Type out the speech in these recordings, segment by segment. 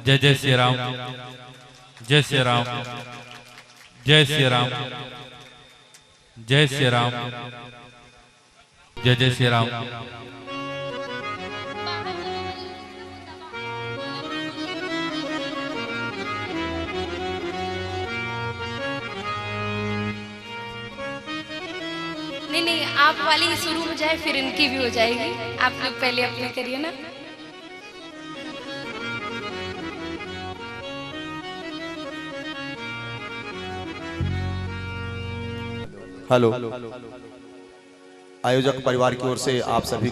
जय जय श्री राम, जय श्री राम, जय श्री राम, जय श्री राम, जय जय श्री राम। नहीं नहीं, आप वाली शुरू हो जाए फिर इनकी भी हो जाएगी। आप लोग पहले अपनी करिए ना। हेलो, आयोजक परिवार की ओर से आप सभी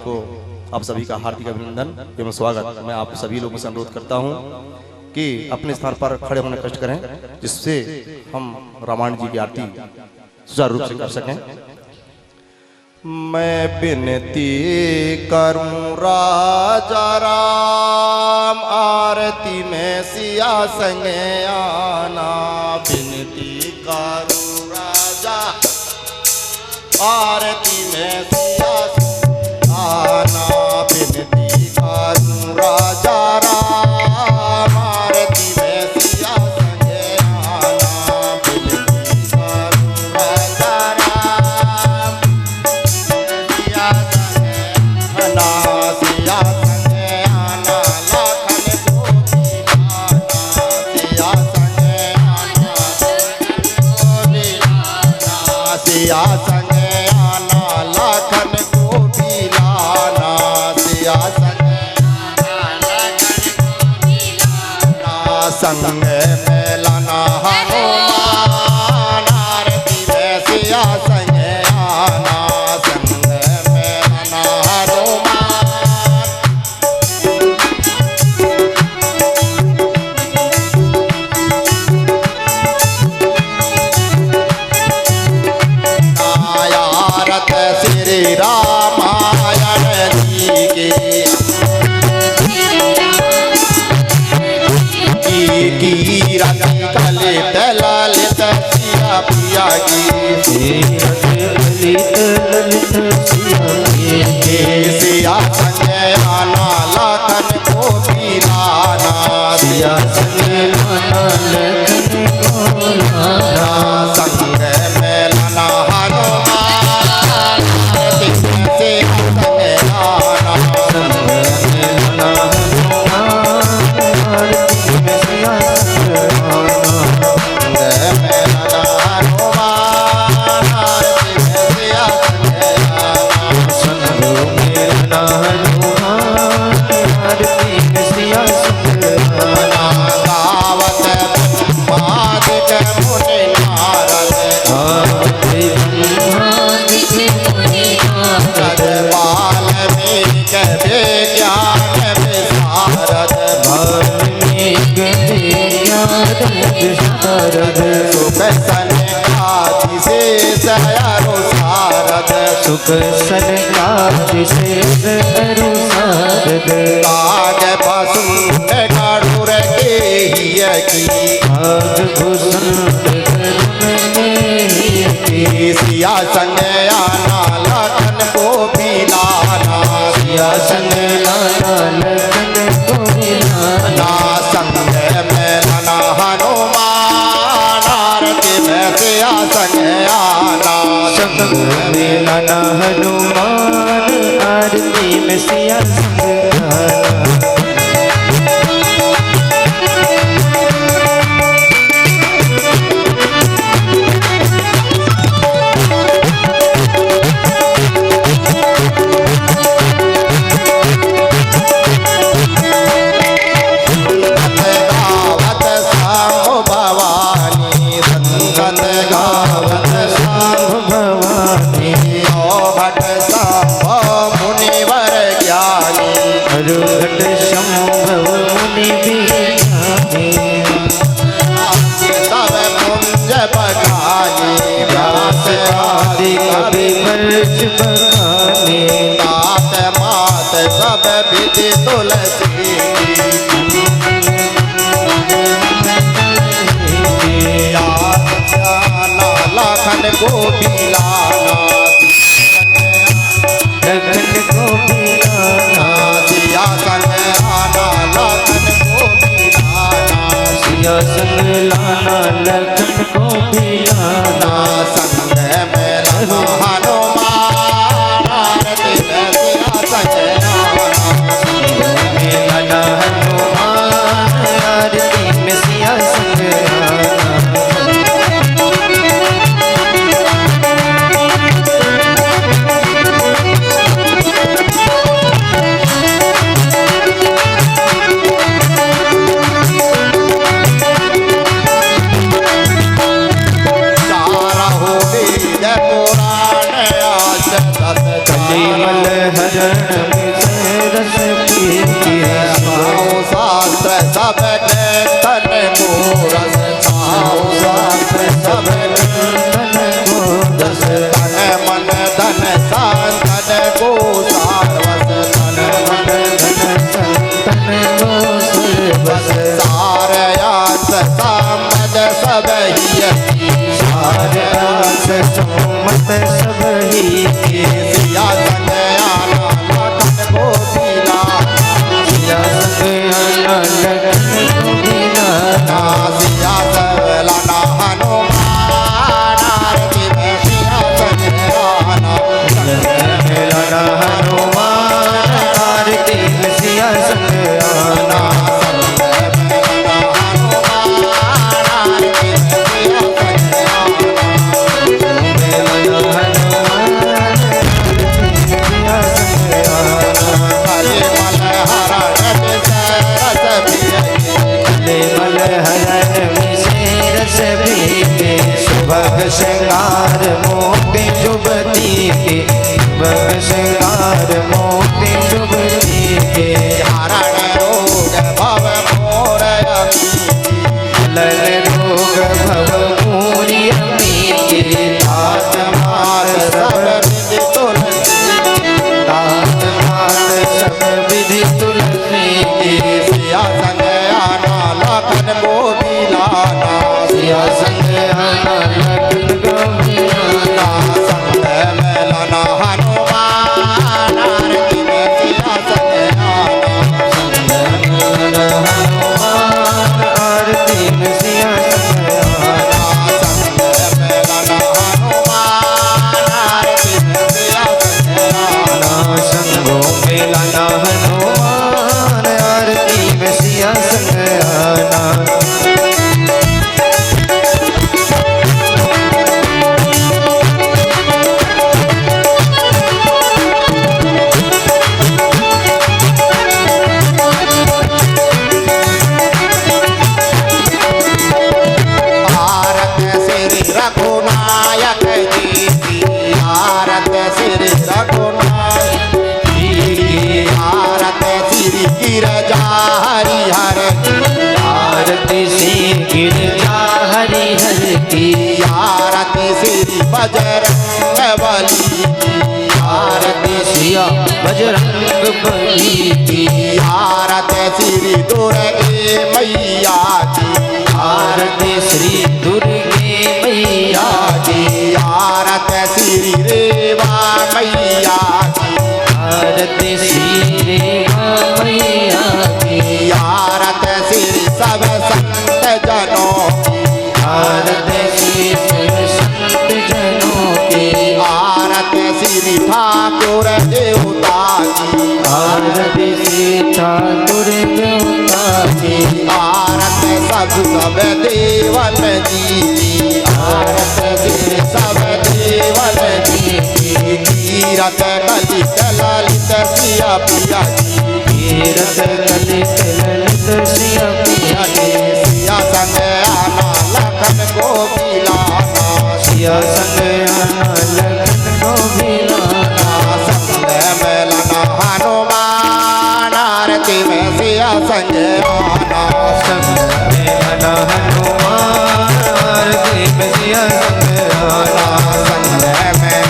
का हार्दिक अभिनंदन एवं स्वागत। मैं आप सभी लोगों से अनुरोध करता हूं कि अपने स्थान पर खड़े होने कष्ट करें, जिससे हम रामायण जी की आरती सुचारू रूप से कर सकें। मैं विनती करूं राजा राम, आरती में सिया संगे आना। विनती करूं राजा, आरती में सिया आना। विनती करूं राजा राम, आरती में सिया संगे आना। विनती करूं राजा राम, सिया संगे आना। सिया संगे आना, लाखन गोपी गाना। सिया संगे आना, गोपी गाना। सिया संगे लाखन को भी लाना। सिया संग में लाना हनुमान, आरती में सिया संगे आना। संग में लाना हनुमान। आयारत श्री रामायण जी की रंग कलित ललित सिया पिया की। सिया संगे आना, लाखन को भी लाना। सिया संगे आना, लाखन को लाना। संग में लाना हनुमान, से संगे आना। संग में लाना सुख सनकाज से काग बसुन गाड़ूर के हिय की। काग बसुन सिया संगे आना, लाखन को भी लाना। सिया संगे आना, लाखन को भी लाना। संग में लाना हनुमान, आरती में सिया संगे आना। संग में लाना हनुमान, आरती में सिया संगे आना। सब विधि तुलसी लाखन को भी लाना। लखन को भी लाना। सिया संग आना, लाखन को भी लाना। बस सारयास सामद सब ही सारयास सोमत सब ही सिया संग आना लखन गोपीला सिया संग आना लखन गोपीला सिया सवलाना हनुमान आरती में सिया संग आना लाना हनुमान आरती में सिया संग आना भग श्रृंगार मोती जुबती के भग श्रृंगार मोती जुबती के हरण रोग भव मोर लल रोग भव पूरी अमी के तात मात सब विधि तुलसी तात मात सब विधि तुलसी के सिया संग आना लखन गोपीलाना सिया संग आना लखन गोपीलाना संग मेलना हनुमान आरती में सिया संग हनुमान आरती में सिया संग आना संग मेलना हनुमान आरती में सिया संग संगो मेलाना हनुमान आरती में सिया संग आना भारत श्री रघुनायक जी की भारत श्री रघुनायक भारत श्री गिरजा हरिहर आरती श्री गिरजा हरिहर की आरती श्री बजरंग बली आरती सिया बजरंग बली की आरती श्री दुर्गे मैया की आरती श्री दुर्गे मैया की आरती श्री रेवा मैया की आरती श्री रेवा मैया की आरती श्री सब संत जनों आरती श्री संत जनों की आरती श्री ठाकुर देवता की आरती श्री ठाकुर देवता की आरती सब देवन जी की आरती श्री सब देवन जी की कीरत कलित ललित सिया पिया जी कीरत ललित ललित सिया पिया की सिया संग आना लखन गोपीलाना सिया संग आना लखन गोपीलाना संग मेलना हनुमान आरती में सिया संग आना संग मेलना हनुमान आरती में सिया संग आना संग मेलना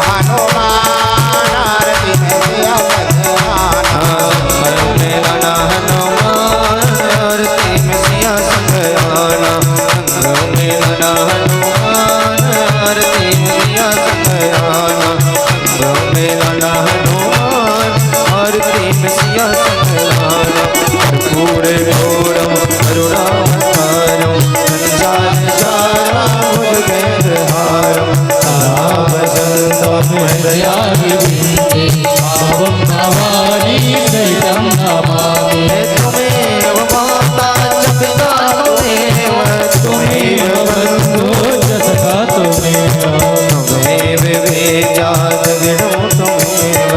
हनुमान आरती में सिया संग आना संग मेलना हनुमान आरती में सिया संग आना संग मेलना हनुमान आरती में सिया संग आना संग मेलना हनुमान आरती में सिया संग आना पूरे घोरम करुणावतारम संसार सारम भुजगेन्द्रहारम सदा वसंतम हृदयाभिवृते भावं भवानी सहितं नमामि त्वमेव माता च पिता त्वमेव बन्धो च सखा त्वमेव वेदात विनो त्वमेव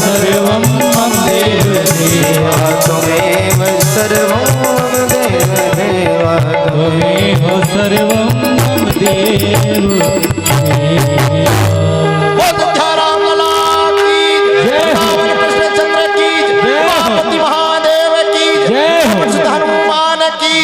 सर्वं मम देव देवा त्वमेव सर्वं मम देव देवा त्वमेव सर्वं मम देव देवा राम लला की रावण कृष्ण चंद्र की उमापति महादेव की हनुमान की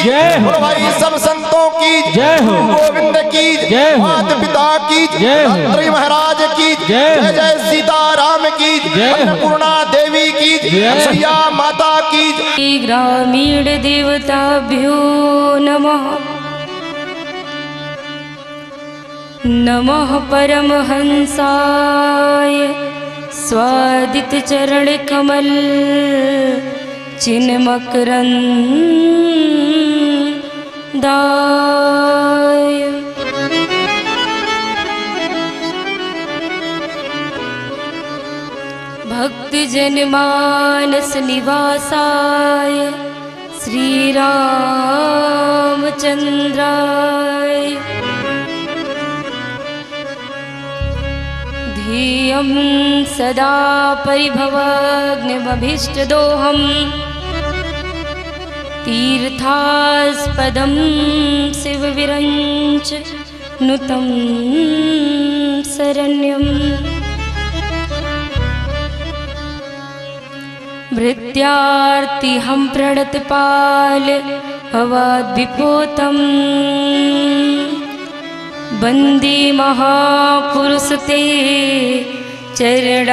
और भाई सब संतों की जय हो गोविंद की जय हो माता पिता की जय हो। धन्वंतरि महाराज की जय हो। जय जय सीताराम की जय हो। अन्नपूर्णा देवी की जय हो। मैया माता की ग्रामीण देवताभ्यो नमः। नमः परमहंसाय स्वादित चरण कमल चिन्मकरन्दाय। भक्त जनमानस निवासाय श्री रामचंद्राय। ध्येयं सदा परिभवग्नमभीष्टदोहम् तीर्थास्पदं शिवविरञ्च नुतं शरण्यम्। भृत्यार्तिहं प्रणतपाल भवाद्विपोतम् वन्दे महापुरुष ते चरणारविन्दम्।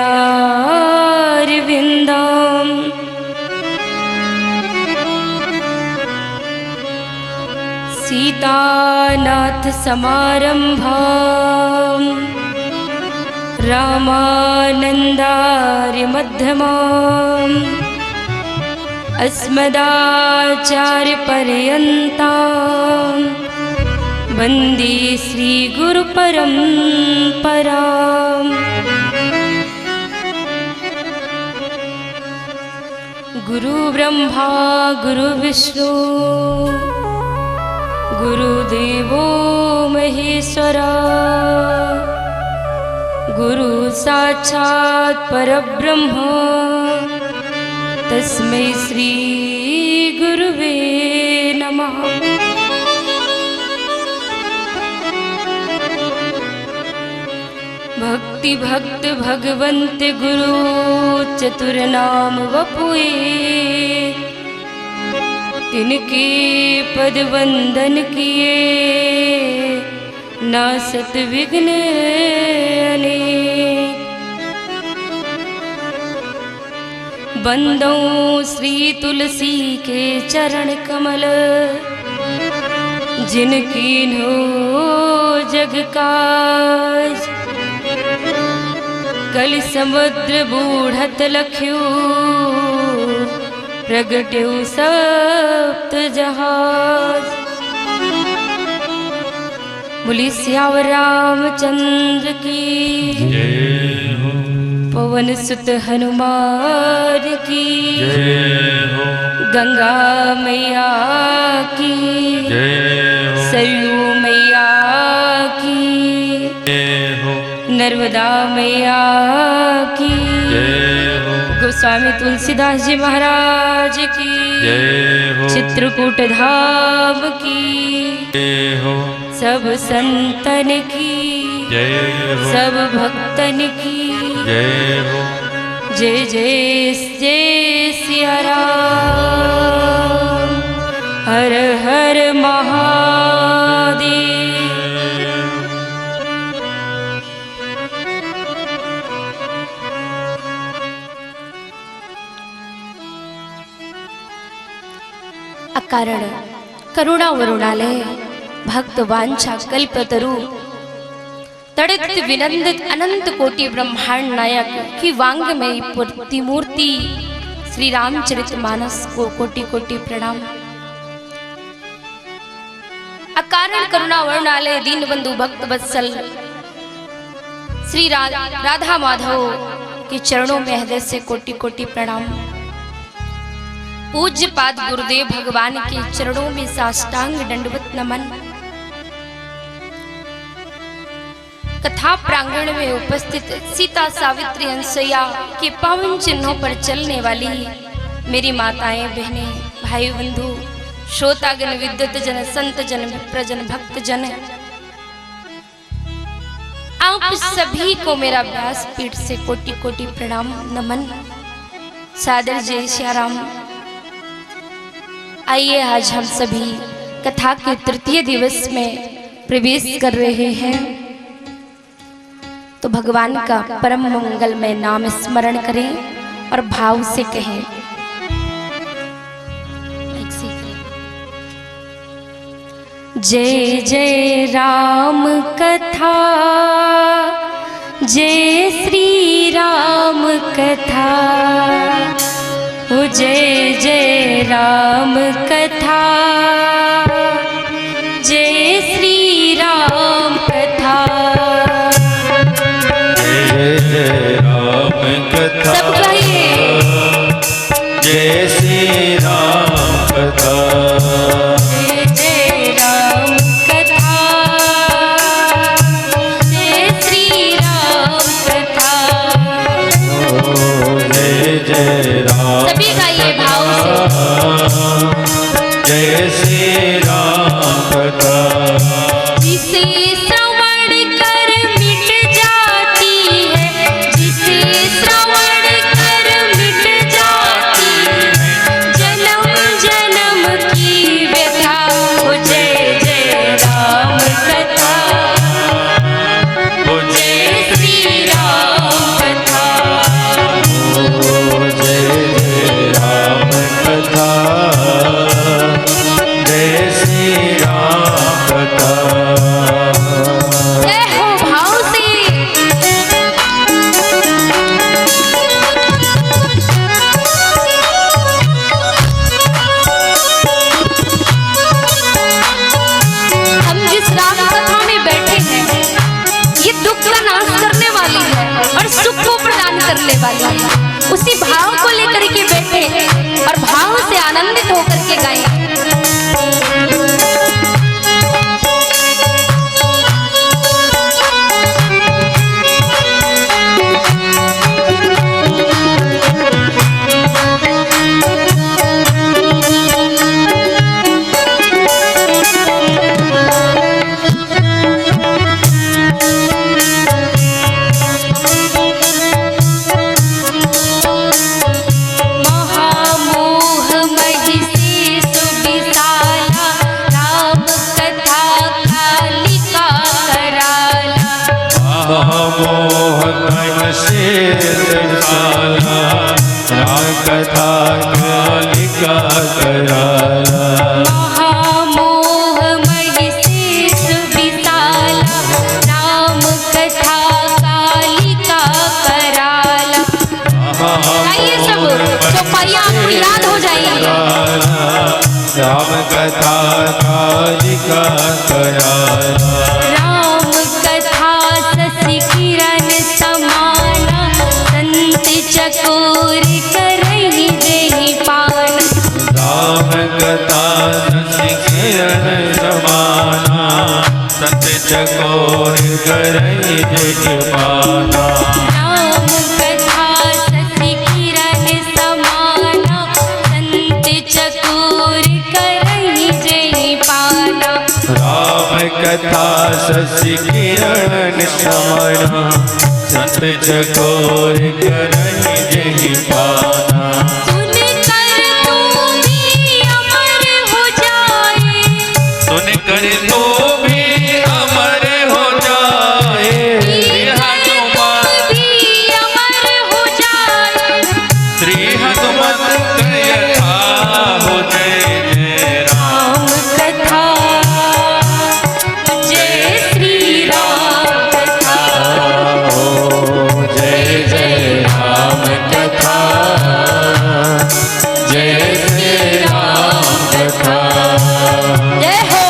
सीतानाथ समारम्भाम् रामानन्दार्य मध्यमाम् अस्मदाचार्यपर्यन्ताम् वन्दे श्रीगुरुपरम्पराम्। गुरुब्रह्मा गुरुविष्णु गुरुदेवो महेश्वरा। गुरु साक्षात् परब्रह्म तस्मै श्री गुरुवे नमः। भक्ति भक्त भगवंत गुरु चतुर नाम वपुए। तिनके पद वंदन किए नासत विघ्न अनेक। बंदो श्री तुलसी के चरण कमल जिनकी हो जग काज। कल समुद्र बूढ़त लख्यू प्रगट्यु सप्त जहाज। बोली सियावर रामचंद्र की जय हो। पवन सुत हनुमान की जय हो। गंगा मैया की जय हो। सरयू मैया की जय हो। नर्मदा मैया की जय हो। गोस्वामी तुलसीदास जी महाराज की जय हो। चित्रकूट धाम की जय हो। सब संतन की जय हो। सब भक्तन की जय हो। जय जय जय सिया राम। हर हर महादेव। अकारण करुणा वरुणालय भक्त वांछा कल्पतरु तड़ित विनंदित अनंत कोटि ब्रह्मांड नायक की वांगमयी प्रतिमूर्ति श्री रामचरितमानस को कोटि कोटि प्रणाम। अकारण करुणा वरुणालय दीनबंधु भक्त वत्सल श्री राधा माधव के चरणों में हृदय से कोटि कोटि प्रणाम। पूज्य पाद गुरुदेव भगवान के चरणों में साष्टांग दंडवत नमन। कथा प्रांगण में उपस्थित सीता सावित्री अनसुईया के पावन चिन्हों पर चलने वाली मेरी माताएं बहनें भाई बंधु श्रोतागण विद्युत जन संत जन विप्रजन भक्त जन आप सभी को मेरा व्यासपीठ से कोटि कोटि प्रणाम नमन सादर जय श्री राम। आइए आज हम सभी कथा के तृतीय दिवस में प्रवेश कर रहे हैं। तो भगवान का परम मंगलमय नाम स्मरण करें और भाव से कहें। जय जय राम कथा, जय श्री राम कथा, ओ जय जय राम कथा, जय श्री राम कथा। जय जय राम कथा, सब कहिए जय श्री राम कथा, जय जय राम कथा, जय श्री राम कथा। जय जय राम, सभी गाइए भाव से। जय श्री राम कथा, जिसे श्रवण कर मिट जाती है, जिसे श्रवण कर मिट जाती है जन्म जन्म की व्यथा। ओ जय जय राम कथा, ओ जय श्री राम कथा। जय जय राम कथा, जय श्री राम कथा। जय हो भाव से। हम जिस राम कथा में बैठे हैं ये दुख का नाश करने वाली है और सुख को प्रदान करने वाली है। उसी भाव को लेकर के बैठे और भाव से आनंदित होकर के गाएं। महामोह महिषी सुविशाला, राम कथा कालिका कराला। मोहन शेषशाला, राम कथा कालिका कराला। महामोह महिषी सुविशाला, राम कथा कालिका कराला। आइए सब चौपाइयाँ आपको याद हो जाएगी। राम कथा कालिका कराला। राम कथा शशि किरण समाना, संत चकोर करहि देहि पाना। राम कथा शशि किरण समाना, संत चकोर करहि देहि पाना। राम कथा शशि किरण समाना, संत चकोर करहि देहि पाना। राम कथा शशि किरण समाना, संत चकोर करहि देहि पाना। सुन कर तू भी अमर हो जाए, सुन कर तो भी अमर हो जाए। हनुमान भी अमर हो जाए। श्री हनुमत यथा हो। जय जय राम, राम कथा, जय श्री राम कथा। जय जय राम कथा, जय श्री राम कथा। जय हो।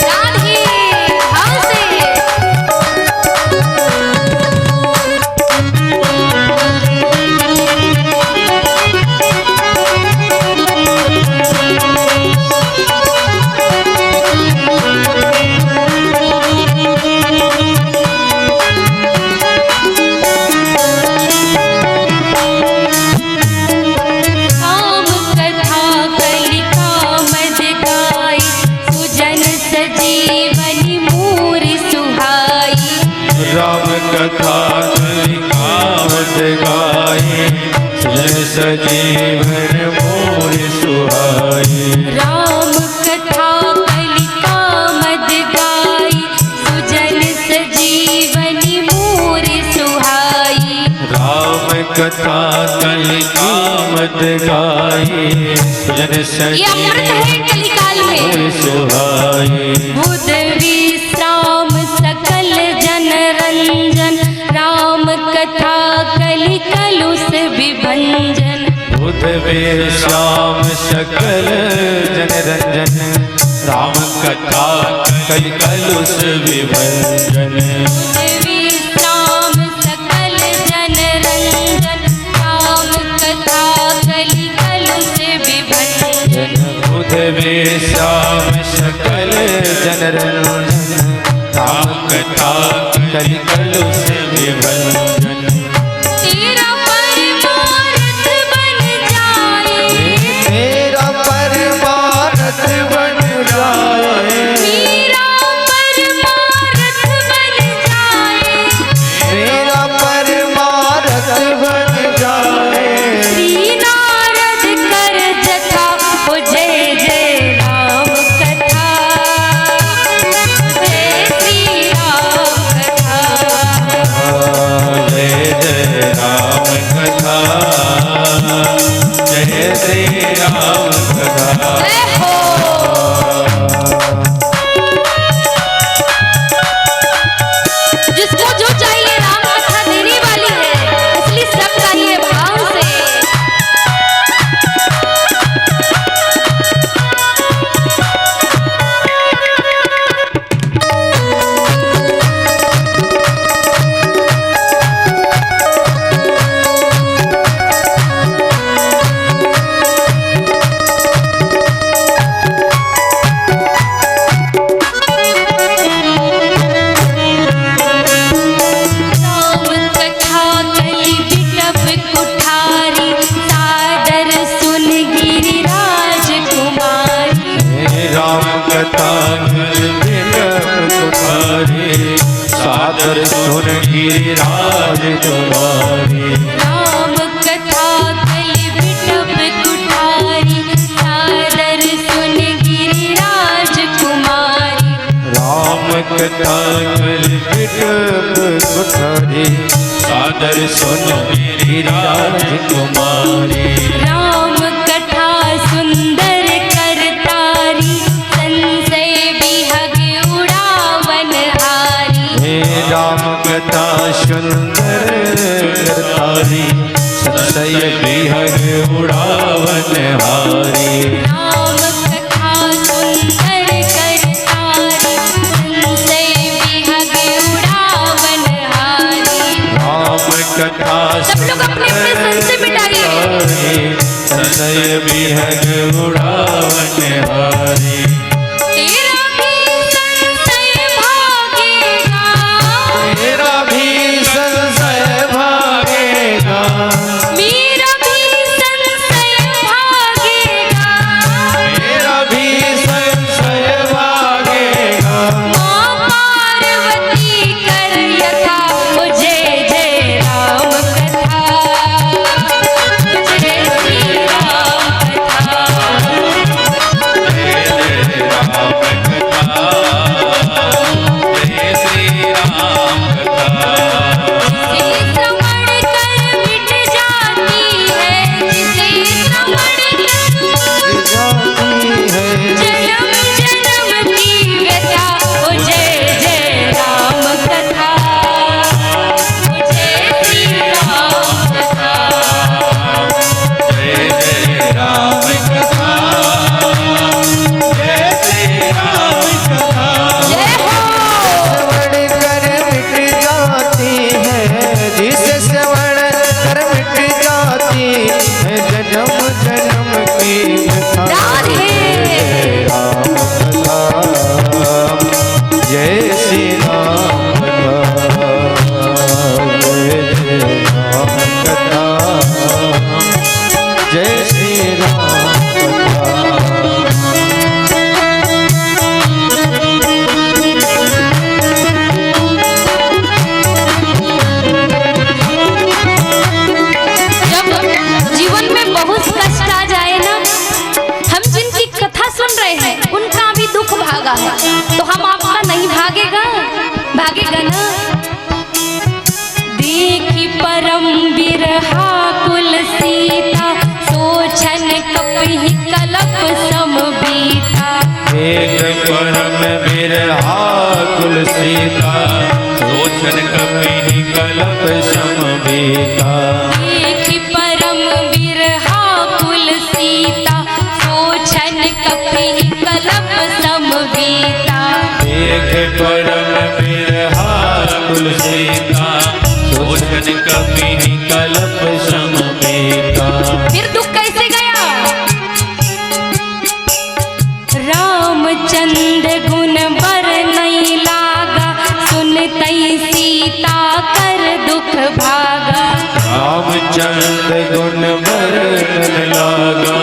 राधे भाव से। कथा कल कीमत गाए जन ये अमृत है कलिकाल में। सुहाए बुध विश्राम सकल जन रंजन राम कथा कलि कलुष विभंजन। बुध श्याम सकल जन रंजन राम कथा कल कलुष विभंजन। बुध विश्राम सकल जन रंजन राम कथा कलि कलुष विभंजन। बुध श्याम सकल जन रंजन राम कथा कल कलुष विभंजन। तेरा परमारथ बन जाए तेरा परमारथ बन जाए मेरा परमारथ बन जाए मेरा परमारथ बन जाए। श्री नारद कर जथा हो जय जय राम कथा जय श्री राम कथा। जय जय राम कथा जय श्री राम कथा। जय हो। जिसको जो चाहिए राम कथा देने वाली है, इसलिए सब करिए भाव से। राम कथा कलि बिटप कुठारी सादर सुन गिरिराज कुमारी। राम कथा कुठारी सादर सुन गिरिराज कुमारी। राम कथा कलि बिटप कुठारी सादर सुन गिरिराज कुमारी। राम कथा कल कुठारी सादर सुन गिरिराज कुमारी। राम कथा सुंदर करतारी संशय बिहग उड़ावन हारी। हे राम कथा सुंदर करतारी संशय विहग उड़ावन हारी। राम कथा सुंदर करतारी संशय बिहग उड़ावन हारी। राम कथा सब लोग अपने अपने संशय मिटाइए। संशय विहग उड़ावन हारी। तेरा भी संशय भागेगा तेरा भी संशय भागेगा मेरा भी संशय भागेगा। मेरा भी संशय भागेगा। माँ पार्वती कर यथा ओ जय जय राम कथा जय श्री राम कथा। देख परम बिरहाकुल सीता लोचन कपि कलप समवेता देख परम बिरहाकुल सीता सोचन कपि कलप समवेता देख परम बिरहाकुल सीता सोचन कपि कलप समवेता। फिर दुख कैसे गया? रामचंद्र गुण बर नहीं लागा सुनतई सीता कर दुख भागा रामचंद्र गुण बरन लागा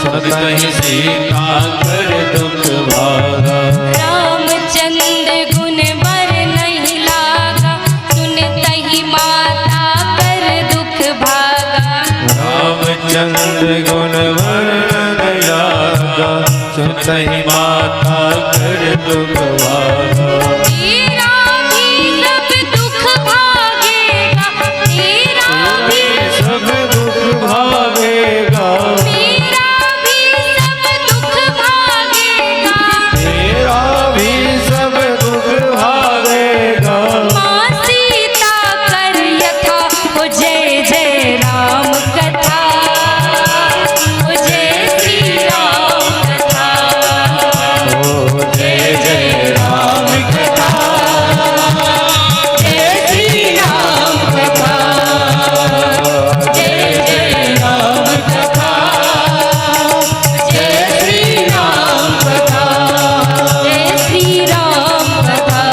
सुनतहि सीता कर दुख भागा रामचंद्र गुण बर नहीं लागा सुनतहि माता कर दुख भागा रामचंद्र गुण बरन लागा सुनतहि माता कर दुख भागा तेरा भी सब दुख भागेगा तेरा भी सब दुख भागेगा मेरा भी सब दुख भागेगा तेरा भी सब दुख भागेगा माँ सीता कर यथा ओ जय जय राम कथा ओ जय श्री राम कथा ओ जय जय राम कथा जय श्री राम कथा जय जय राम कथा जय श्री राम कथा जय श्री राम कथा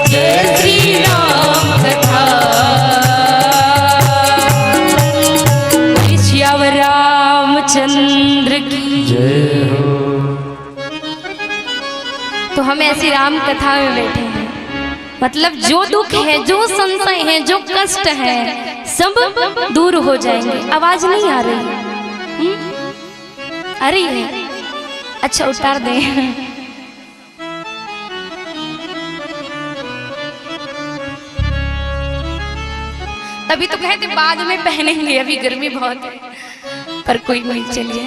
जय श्री राम कथा श्याम रामचंद्र की जय हो। तो हम ऐसी राम कथा में बैठे हैं, मतलब जो दुख है, जो संशय है, जो कष्ट है, सब दूर हो जाएंगे। आवाज नहीं आ रही? आ रही है? अच्छा उतार दें। अभी तो कहते बाद में पहनेंगे, अभी गर्मी बहुत है, पर कोई नहीं। चलिए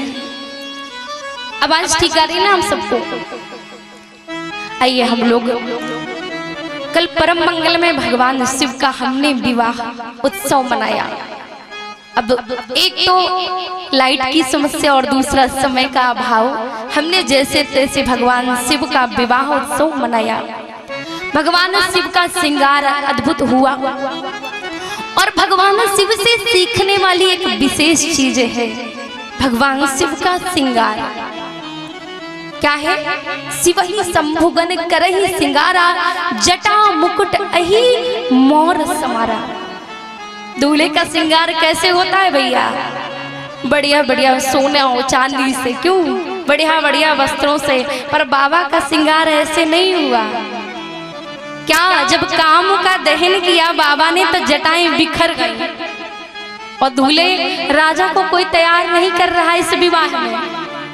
आवाज ठीक आ रही है ना हम सबको? आइए हम लोग कल परम मंगल में भगवान शिव का हमने विवाह उत्सव मनाया। अब एक तो लाइट की समस्या और दूसरा समय का अभाव, हमने जैसे तैसे भगवान शिव का विवाह उत्सव मनाया। भगवान शिव का श्रृंगार अद्भुत हुआ और भगवान शिव से सीखने वाली एक विशेष चीज है भगवान शिव का श्रृंगार। क्या है? शिव ही शंभुगन करहि सिंगारा जटा मुकुट अहि मोर समारा। दूल्हे का श्रृंगार कैसे होता है भैया? बढ़िया बढ़िया सोना और चांदी से, क्यों बढ़िया बढ़िया वस्त्रों से। पर बाबा का श्रृंगार ऐसे नहीं हुआ। क्या जब काम का दहन किया बाबा ने तो जटाएं बिखर गई और दूल्हे राजा को कोई तैयार नहीं कर रहा इस विवाह में।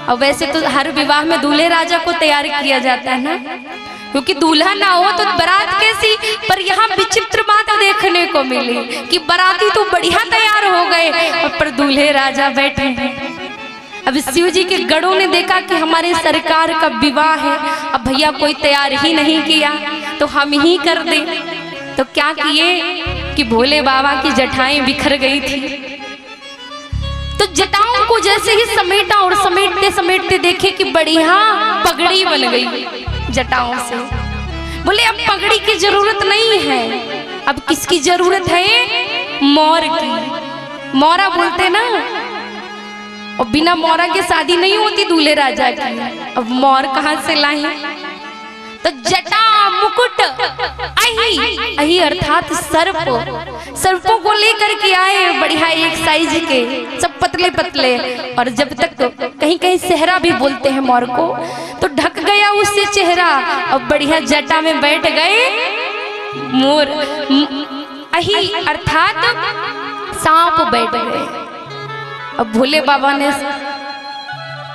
और वैसे तो हर विवाह में दूल्हे राजा को तैयार किया जाता है ना, क्योंकि दूल्हा ना हो तो बारात कैसी। पर यहाँ विचित्र बात देखने को मिली कि बाराती तो बढ़िया तैयार हो गए पर दूल्हे राजा बैठे हैं। अब शिव जी के गढ़ों ने देखा कि हमारे सरकार का विवाह है, अब भैया कोई तैयार ही नहीं किया तो हम ही कर दें। तो क्या किए कि भोले बाबा की जटाएं बिखर गई थी। तो जटाओं को जैसे ही समेटा और समेटते समेटते देखे कि बढ़िया पगड़ी बन गई जटाओं से। बोले अब पगड़ी की जरूरत नहीं है, अब किसकी जरूरत है? मोर की। मोरा बोलते ना, और बिना मोरा के शादी नहीं होती दूल्हे राजा की। अब मोर कहाँ से लाए? तो जटा मुकुट अहि, अहि अर्थात सर्प, सर्पों को लेकर के आए बढ़िया एक साइज के, सब पतले पतले। और जब तक कहीं कहीं सेहरा भी बोलते हैं मोर को, तो ढक गया उससे चेहरा और बढ़िया जटा में बैठ गए मोर। अहि अर्थात सांप बैठ गए। अब भोले बाबा ने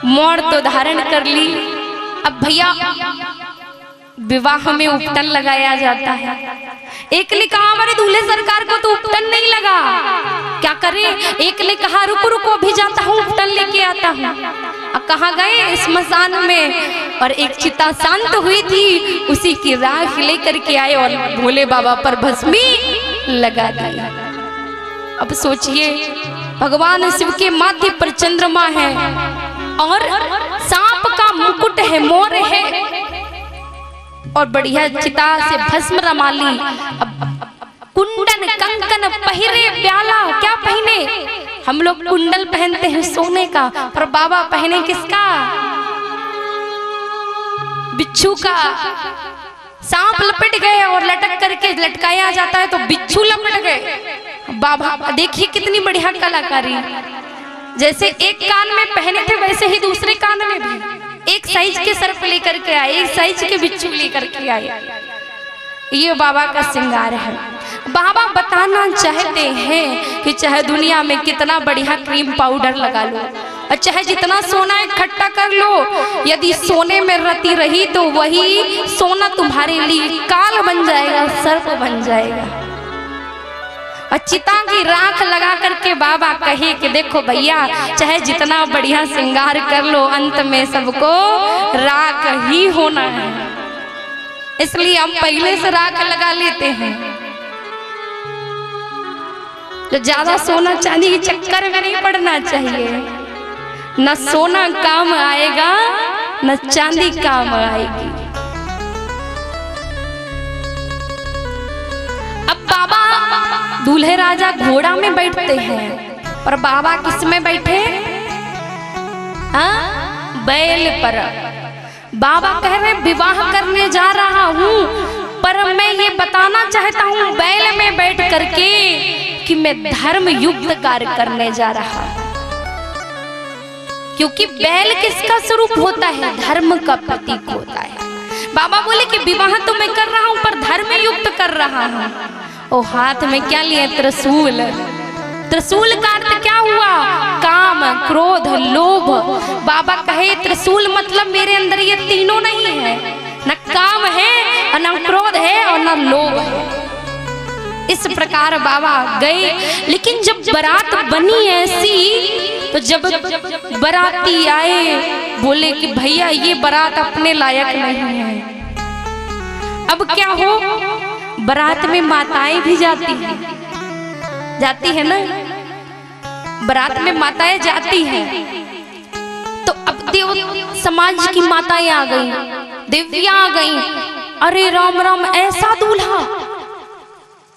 मोर तो धारण कर ली। अब भैया विवाह में उपटन लगाया जाता है। एक ने कहा हमारे दूल्हे सरकार को तो उपटन नहीं लगा, क्या करें? एक ने कहा रुको रुको अभी जाता हूँ उपटन लेके आता हूँ। कहाँ गए? स्मशान में। और एक चिता शांत हुई थी, उसी की राख लेकर के आए और भोले बाबा पर भस्मी लगा दी। अब सोचिए, भगवान शिव के माथे पर चंद्रमा है और सांप का मुकुट है, मोर है, और बढ़िया चिता से भस्म रमा ली। अब कुंडन कंकन पहिरे, प्याला क्या पहने? हम लोग कुंडल पहनते हैं सोने का, पर बाबा पहने किसका? बिच्छू का। सांप लपट गए और लटक करके लटकाया जाता है तो बिच्छू लपट गए। बाबा देखिए कितनी बढ़िया कलाकारी। जैसे एक कान में पहने थे वैसे ही दूसरे कान में भी एक साइज के सर्प लेकर के आए, एक साइज के बिच्छू लेकर के आए। ये बाबा का श्रृंगार है। बाबा बताना चाहते हैं कि चाहे दुनिया में कितना बढ़िया क्रीम पाउडर लगा लो और चाहे जितना सोना इकट्ठा कर लो, यदि सोने में रति रही तो वही सोना तुम्हारे लिए काल बन जाएगा, सर्प बन जाएगा। और चिता की राख लगा करके बाबा कहे कि देखो भैया, चाहे जितना बढ़िया श्रृंगार कर लो, अंत में सबको राख ही होना है। इसलिए हम पहले से राख लगा लेते हैं। तो ज्यादा सोना चांदी के चक्कर में नहीं पड़ना चाहिए। न सोना काम आएगा न चांदी काम आएगी। अब बाबा दूल्हे राजा घोड़ा में बैठते हैं, पर बाबा किस में बैठे? हाँ, बैल पर। बाबा कह रहे विवाह करने जा रहा हूँ, पर मैं ये बताना चाहता हूँ बैल में बैठ करके कि मैं धर्म युक्त कार्य करने जा रहा हूँ। क्योंकि बैल किसका स्वरूप होता है? धर्म का प्रतीक होता है। बाबा बोले कि विवाह तो मैं कर रहा हूँ पर धर्म युक्त कर रहा हूँ। ओ हाथ में क्या लिए? त्रिशूल। त्रिशूल का अर्थ क्या हुआ? काम, क्रोध, लोभ। बाबा कहे त्रिशूल मतलब मेरे अंदर ये तीनों नहीं है, न काम है और न क्रोध है और न लोभ है। इस प्रकार बाबा गए। लेकिन जब बारात बनी ऐसी, तो जब बाराती आए बोले कि भैया ये बारात अपने लायक नहीं है। अब क्या हो, बारात में माताएं भी जाती है ना, बारात में माताएं जाती हैं। तो अब देव समाज की माताएं आ गई, देवियां आ गई। अरे राम राम, ऐसा दूल्हा।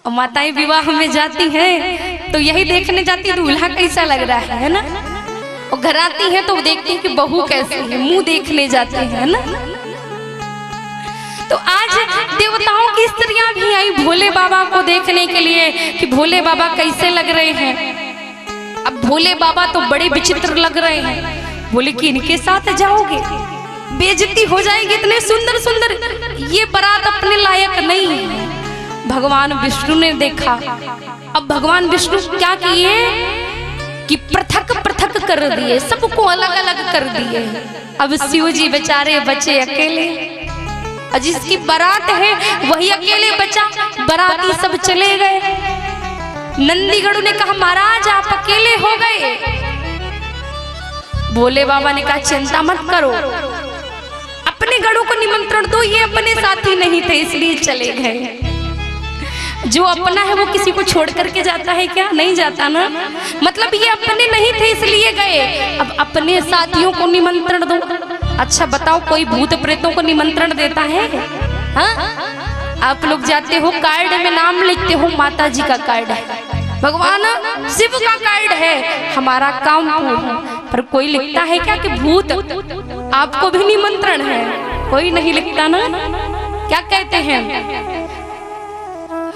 और माताएं विवाह में जाती हैं तो यही देखने जाती है दूल्हा कैसा लग रहा है ना। और घर आती है तो देखती है कि बहू कैसी है, मुंह देखने जाते हैं ना। तो आज देवताओं की स्त्रियां भी आई भोले बाबा को देखने के लिए कि भोले बाबा कैसे लग रहे हैं। अब भोले बाबा तो बड़े विचित्र लग रहे हैं। बोले कि इनके साथ जाओगे, बेइज्जती हो जाएगी, इतने सुंदर सुंदर, ये बारात अपने लायक नहीं है। भगवान विष्णु ने देखा। अब भगवान विष्णु क्या किए कि पृथक पृथक कर दिए, सबको अलग अलग कर दिए। अब शिव जी बेचारे बचे अकेले, और जिसकी बारात है वही अकेले बचा। बाराती सब चले गए। नंदीगढ़ ने कहा महाराज आप अकेले हो गए। भोले बाबा ने कहा चिंता मत करो, अपने गढ़ों को निमंत्रण दो, ये अपने साथी नहीं थे इसलिए चले गए। जो अपना है वो किसी को छोड़ करके जाता है क्या? नहीं जाता ना। मतलब ये अपने नहीं थे इसलिए गए, अब अपने साथियों को निमंत्रण दो। अच्छा बताओ, कोई भूत प्रेतों को निमंत्रण देता है? हाँ, आप लोग जाते हो कार्ड में नाम लिखते हो, माता जी का कार्ड है, भगवान शिव का कार्ड है, हमारा काम पूर्ण। पर कोई लिखता है क्या कि भूत आपको भी निमंत्रण है? कोई नहीं लिखता ना। क्या कहते हैं?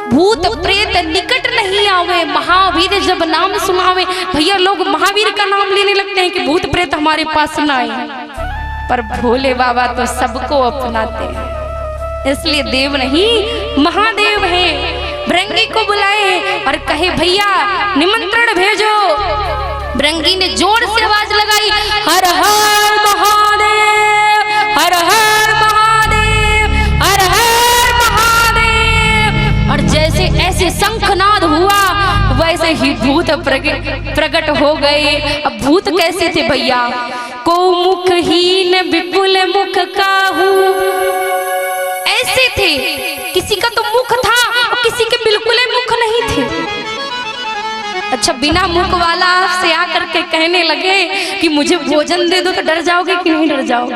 भूत प्रेत निकट नहीं आवे, महावीर जब नाम सुनावे। भैया लोग महावीर का नाम लेने लगते हैं कि भूत प्रेत हमारे पास ना आए, पर भोले बाबा तो सबको अपनाते हैं। इसलिए देव नहीं महादेव है। भृंगी को बुलाए और कहे भैया निमंत्रण भेजो। भृंगी ने जोर से आवाज लगाई, हर हर महादेव, हर हर महादेव, हर हर महादेव। और जैसे ऐसे शंखनाद हुआ वैसे ही भूत प्रकट हो गए। अब भूत कैसे थे भैया को मुखहीन विपुल मुख काहू। ऐसे थे, किसी का तो मुख था और किसी के बिल्कुल मुख नहीं थे। अच्छा, बिना मुख वाला आपसे आकर के कहने लगे कि मुझे भोजन दे दो, तो डर जाओगे कि नहीं डर जाओगे?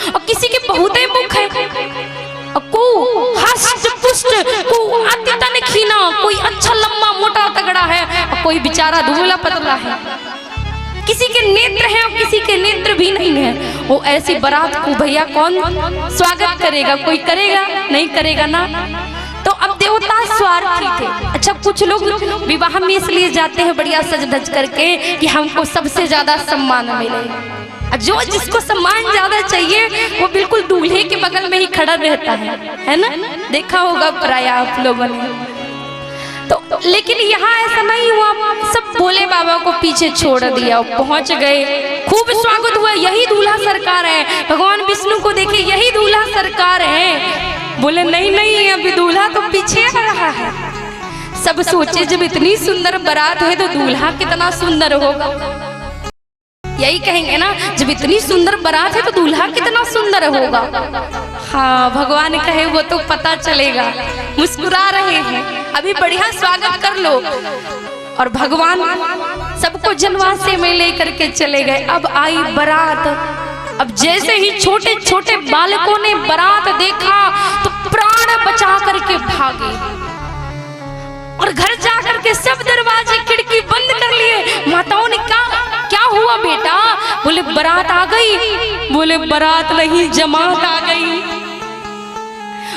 और किसी के बहुत ही मुख है, को हष्ट पुष्ट, को अति तन खीना, कोई अच्छा लंबा मोटा तगड़ा है और कोई बेचारा दुबला पतला है। किसी के नेत्र हैं और किसी के नेत्र भी नहीं है। वो ऐसी बारात को भैया कौन स्वागत करेगा? कोई करेगा? नहीं करेगा ना। तो अब देवता स्वार्थी थे। अच्छा, कुछ लोग विवाह में इसलिए जाते हैं बढ़िया सज धज करके कि हमको सबसे ज्यादा सम्मान मिले। जो जिसको सम्मान ज्यादा चाहिए वो बिल्कुल दूल्हे के बगल में ही खड़ा रहता है ना? देखा होगा प्राय आप लोगों ने। तो लेकिन यहाँ ऐसा नहीं हुआ, सब भोले बाबा को पीछे छोड़ दिया, पहुंच गए, खूब स्वागत हुआ। यही दूल्हा सरकार है, भगवान विष्णु को देखे यही दूल्हा सरकार है। बोले नहीं नहीं, अभी दूल्हा तो पीछे आ रहा है। सब सोचे जब इतनी सुंदर बारात है तो दूल्हा कितना सुंदर होगा। यही कहेंगे ना, जब इतनी सुंदर बारात है तो दूल्हा कितना सुंदर होगा। हाँ, भगवान कहे वो तो पता चलेगा। मुस्कुरा रहे हैं, अभी बढ़िया स्वागत कर लो। और भगवान सबको जनवासे में लेकर के चले गए। अब आई बारात। अब जैसे ही छोटे छोटे बालकों ने बारात देखा तो प्राण बचा करके भागे और घर जाकर के सब दरवाजे खिड़की बंद कर लिए। माताओं ने कहा क्या हुआ बेटा? बोले बारात आ गई। बोले बारात नहीं, जमात आ गई।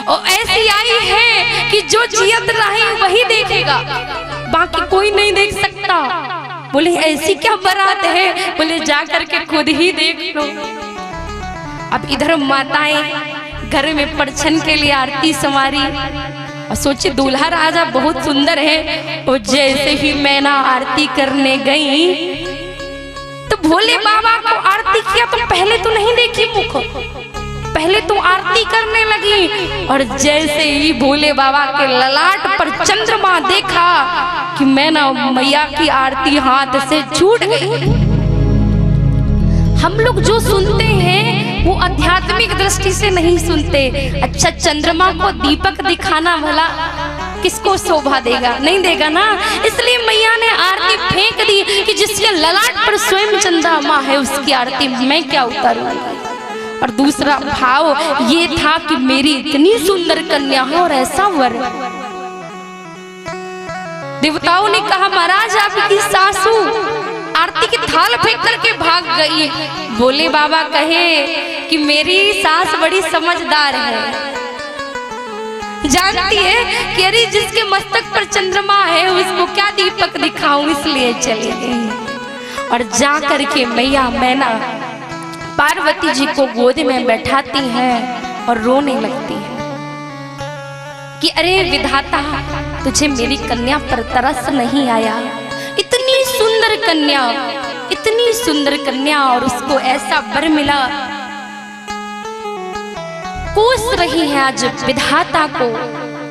और ऐसी आई है कि जो जियत रही वही देखेगा, बाकी कोई नहीं देख सकता। बोले ऐसी क्या बारात है? बोले जाकर के खुद ही देख लो। अब इधर माताएं घर में परछन के लिए आरती संवारी और सोचे दूल्हा राजा बहुत सुंदर है। और जैसे ही मैना आरती करने गई तो भोले बाबा को आरती किया तो पहले तो नहीं देखी मुख, पहले तो आरती करने लगी। और जैसे ही भोले बाबा के ललाट पर चंद्रमा देखा कि मैना मैया की आरती हाथ से छूट गई। हम लोग जो सुनते हैं वो आध्यात्मिक दृष्टि से नहीं सुनते। अच्छा, चंद्रमा को दीपक दिखाना भला किसको शोभा देगा? नहीं देगा ना। इसलिए मैया ने आरती फेंक दी कि जिसके ललाट पर स्वयं चंद्रमा है उसकी आरती मैं क्या उतारूंगी। और दूसरा भाव ये था कि मेरी इतनी सुंदर कन्या है और ऐसा वर। देवताओं ने कहा महाराज आपकी सासू आरती की थाल फेंक करके भाग गई। भोले बाबा कहे कि मेरी सास बड़ी समझदार है, जानती है कि अरे जिसके मस्तक पर चंद्रमा है उसको क्या दीपक दिखाऊं, इसलिए चली गई। और जा करके मैया मैना पार्वती जी को गोद में बैठाती हैं और रोने लगती है कि अरे विधाता, तुझे मेरी कन्या पर तरस नहीं आया? इतनी सुंदर कन्या, इतनी सुंदर कन्या, और उसको ऐसा वर मिला। कोस रही है आज विधाता को।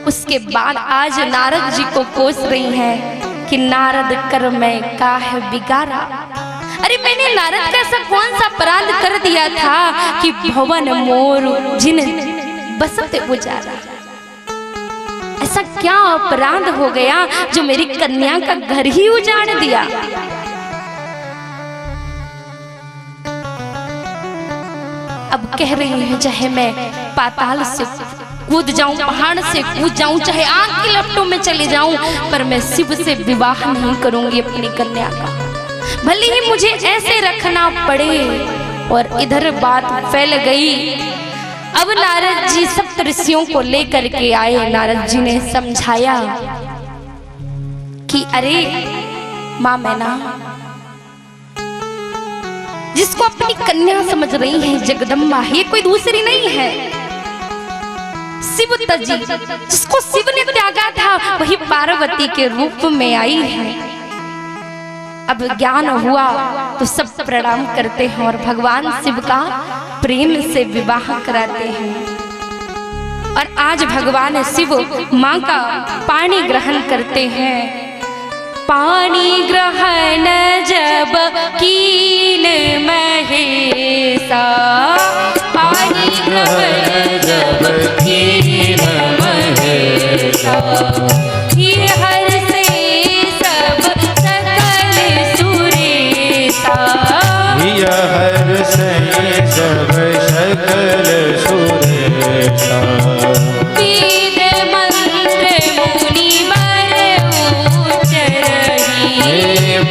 उसके बाद आज नारद जी को कोस रही है कि नारद कर मैं काहे बिगाड़ा। अरे मैंने नारद का ऐसा कौन सा अपराध कर दिया था कि भवन मोर जिन बसत उजारा। ऐसा क्या अपराध हो गया जो मेरी कन्या का घर ही उजाड़ दिया। अब कह रही है चाहे मैं पाताल से कूद जाऊं, पहाड़ से कूद जाऊं, चाहे आग की लपटों में चले जाऊं, पर मैं शिव से विवाह नहीं करूंगी अपनी कन्या का, भले ही मुझे ऐसे रखना पड़े। और इधर बात फैल गई। अब नारद जी सप्त ऋषियों को लेकर के आए। नारद जी ने समझाया कि अरे माँ मैना, जिसको अपनी कन्या समझ रही है जगदम्बा, ये कोई दूसरी नहीं है, शिव तजी, जिसको शिव ने त्यागा था वही पार्वती के रूप में आई है। अब ज्ञान हुआ तो सब प्रणाम करते हैं और भगवान शिव का प्रेम से विवाह कराते हैं। और आज भगवान शिव माँ का पानी ग्रहण करते हैं। पानी ग्रहण जब कीन महेशा, पानी ग्रहण जब कीन महेशा, ये हर से सब सकल सुरेशा, ये हर से सब सकल सुरेशा, वेद मंत्र मुनि बर उच्चरहि,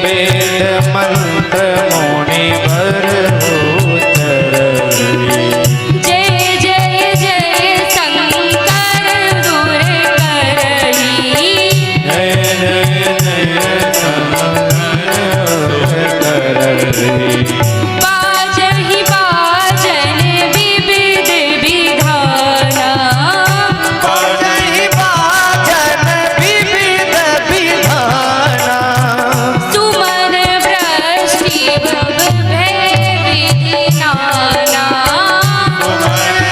वेद मंत्र मुनि बर उच्चरहि, जय जय जय शंकर दूर करहि, जय जय जय शंकर करहि, बाजहि बाजन विविध विधाना, बाजहि बाजन विविध विधाना, सुमन वृष्टि भव भय विधि नाना, सुमन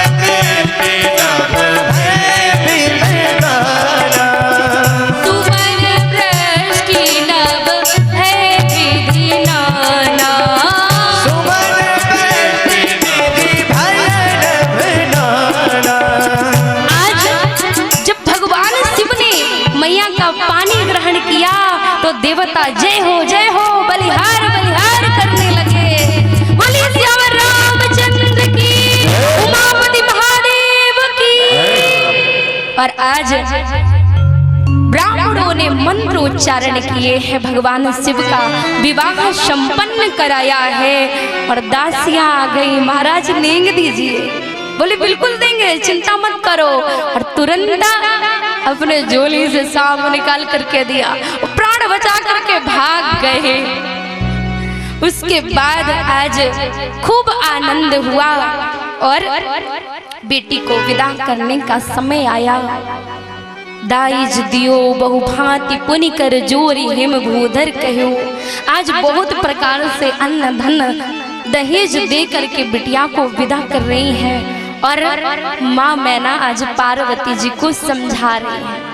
वृष्टि नभ भय विधि नाना, आज जब भगवान शिव ने मैया का पानी ग्रहण किया तो देवता जय हो बलिहार बलिहार करने लगे। बोलिए सियावर रामचंद्र की, उमापति महादेव की। और आज ब्राह्मणों ने मंत्र उच्चारण किए हैं, भगवान शिव का विवाह संपन्न कराया है और दासियां आ गई, महाराज लेंगे दीजिए। बोले बिल्कुल देंगे, चिंता मत करो। और तुरंत अपने झोली से सांप निकाल करके दिया, प्राण बचा करके भाग गए। उसके बाद आज खूब आनंद हुआ और बेटी को विदा करने का समय आया। दाइज दियो बहुभांति पुनि कर जोरी हिम भूधर कहो। आज बहुत प्रकार से अन्न धन दहेज दे करके बिटिया को विदा कर रही हैं और माँ मैना आज पार्वती जी को समझा रही है।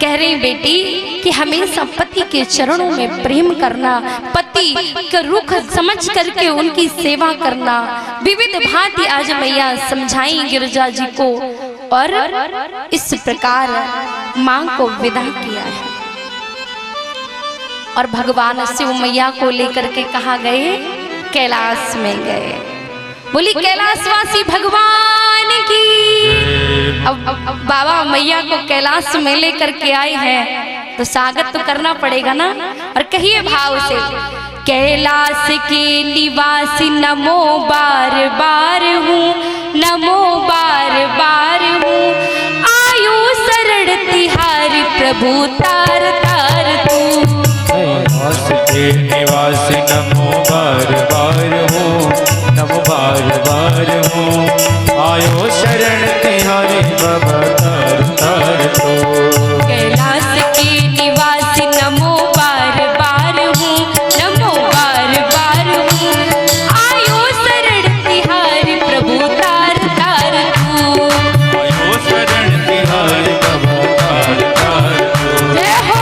कह रही बेटी कि हमेशा पति के चरणों में प्रेम करना, पति का रुख समझ करके उनकी सेवा करना। विविध भांति आज मैया समझाई गिरजा जी को और इस प्रकार माँ को विदा किया है। और भगवान शिव मैया को लेकर के कहाँ गए? कैलाश में गए। बोली कैलाशवासी भगवान की। अब बाबा मैया को कैलाश में लेकर के आए हैं तो स्वागत तो करना पड़ेगा ना। और कहिए भाव से, कैलाश के निवासी नमो बार बार हूँ, नमो बार बार हूँ। आयु शरण तिहारी प्रभु तार तार तू। कैलाश के निवासी नमो बार बार हूँ, नमो बार बार हूँ। आयो शरण तिहारी बाबा तार तार तो। कैलाश के निवासी नमो बार बार हूँ, नमो बार बार हूँ। आयो शरण तिहारी प्रभु तार तार तू। आयो शरण तिहारी बाबा तार तार तो। जय हो,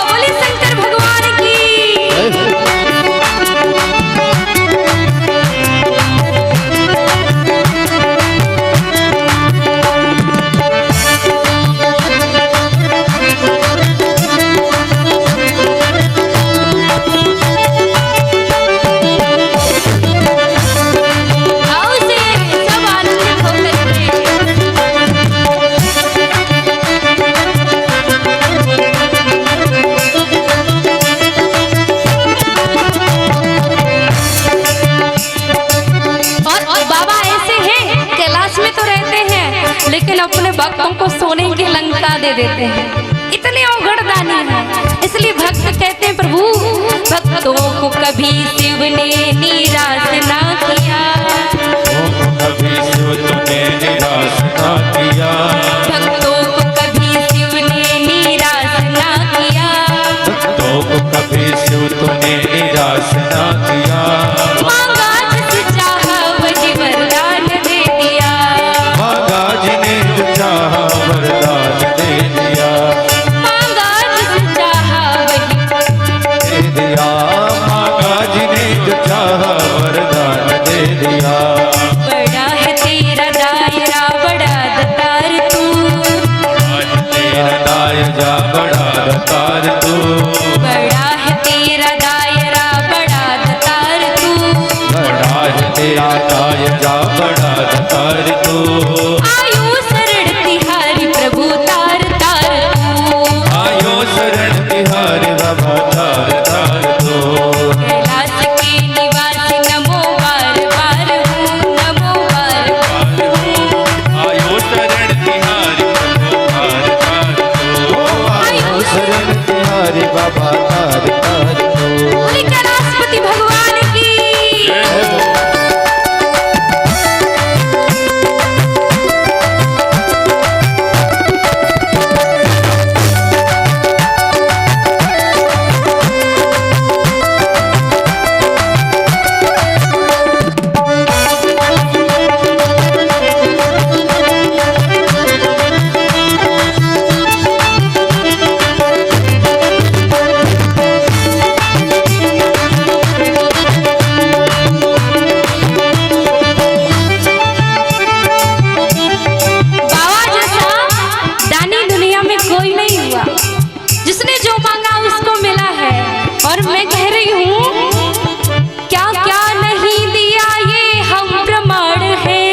बोले शंकर भगवान की। आओ से सब आनंदित होकर के। और बाबा ऐसे हैं, कैलाश में तो रहते हैं लेकिन अपने भक्तों को सोने की लंका दे देते हैं। इतने अवगढ़ दानी हैं। इसलिए भक्त कहते हैं प्रभु भक्तों को कभी शिव ने निराश ना किया। कभी शिव तुमने निराश ना किया। भक्तों को कभी शिव ने निराश ना किया। भक्तों को कभी शिव तुमने निराश ना किया। मांगा जिस चाहा वही वरदान दे दिया। मांगा जिन्हें चाहा वरदान दे दिया। मांगा जिस चाहा वही दातार तू, बड़ा है तेरा दायरा बड़ा दातार तू, बड़ा है तेरा दायरा बड़ा दातार तू, आयो शरण तिहारी प्रभु तार तार तू, आयो शरण तिहारी बाबा तार तार तू, कैलाश के निवासी नमो बार बार हूँ, नमो बार बार हूँ, आयो शरण तिहारी प्रभु तार तार तू, आयो शरण तिहारी बाबा तार तार तू। बोले कैलाशपति भगवान की। बाबा जैसा दानी दुनिया में कोई नहीं हुआ, जिसने जो मांगा उसको मिला है। और मैं कह रही हूँ क्या क्या नहीं दिया ये हम प्रमाण है,